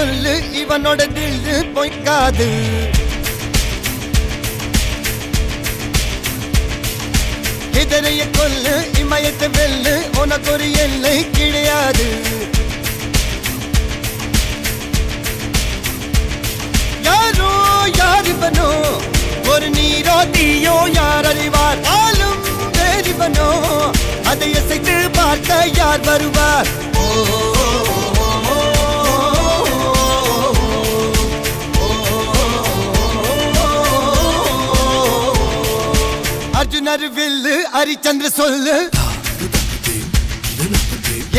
சொல்லு இவனோட தில்லு பொய்க்காது. எதிரைய கொல்லு இமயத்தை வெல்லு உனக்கு ஒரு எல்லை கிடையாது. யாரோ யாரிவனோ ஒரு நீரோ தீயோ யார் அறிவார். ஆளும் வேறிவனோ அதை அசைத்து பார்க்க யார் வருவார். அர்ஜுனர் வில்லு ஹரிச்சந்திர சொல்லு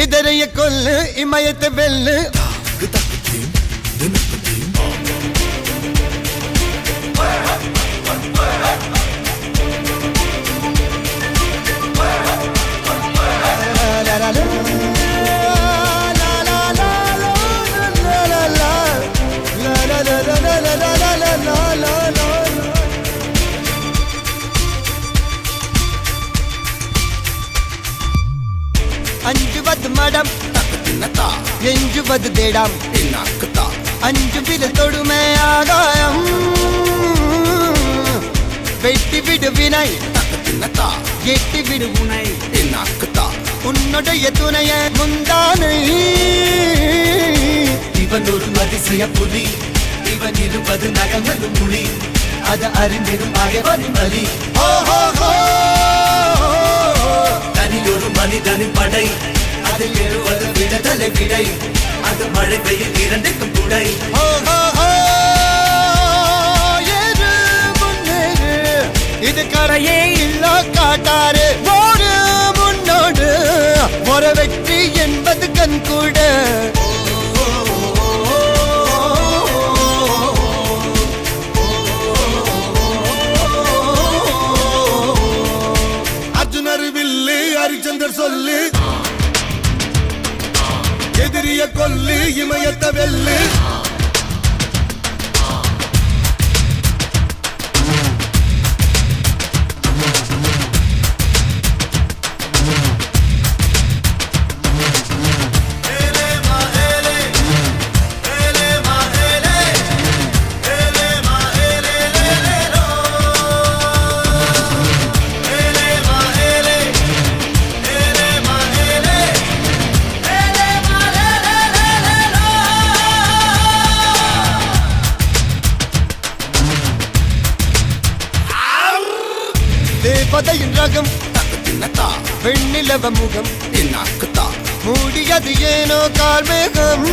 எதிரைய கொல்லு இமயத்தை வெல்லு. அஞ்சுவது மடம் எஞ்சுவது தேடம். அஞ்சு விரல் தொடுமை ஆகாயம் வெட்டி விடு வினை எட்டி விடு உனை. உன்னுடைய துணைய முந்தானை இவன் ஒரு அதிசய புலி. இவன் இருப்பது நகமது மொழி. அது அறிந்திடும் ஆயவரின் வலி. தனியொரு மனிதனின் படை. அதில் எழுவது விடுதலை விடை. அது மழை பெய்யும் இரண்டுக்கும் துணை. இது கரையே இல்ல காட்டாரு ஒரு முன்னோடு ஒரு வெற்றி என்பது கண் கூட. அர்ஜுனர் வில்லு ஹரிச்சந்தர் சொல்லு எதிரிய கொல்லு இமயத்தை வெல்லு. தேவதையின் ரகம் வெண்ணிலவ முகம் மூடியது ஏனோ கார்மேகம்.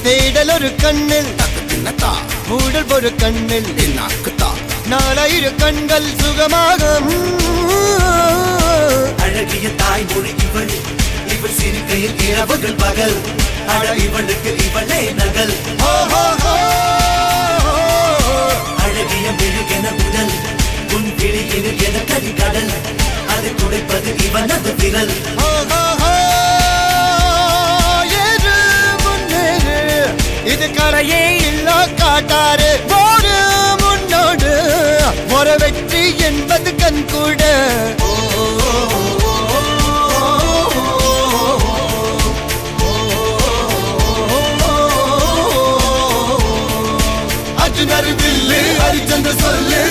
தேடல் ஒரு கண்ணில் மூடல் ஒரு கண்ணில் நாலாயிர கண்கள் சுகமாகும். அழகிய தாய்மொழி இவள். இவள் சிரிக்கையில் இரவுகள் பகல். அழ இவளுக்கு இவளே நகல். அழகிய மெழுகென உடல். உன் விழியில் என கரிகடல். அதை துடைப்பது இவனது விரல். இது கரையே இல்ல காட்டாரு ஒரு முன்னோடு ஒரு வெற்றி என்பது கண் கூட. அர்ஜுனர் வில்லு ஹரிச்சந்திர சொல்லு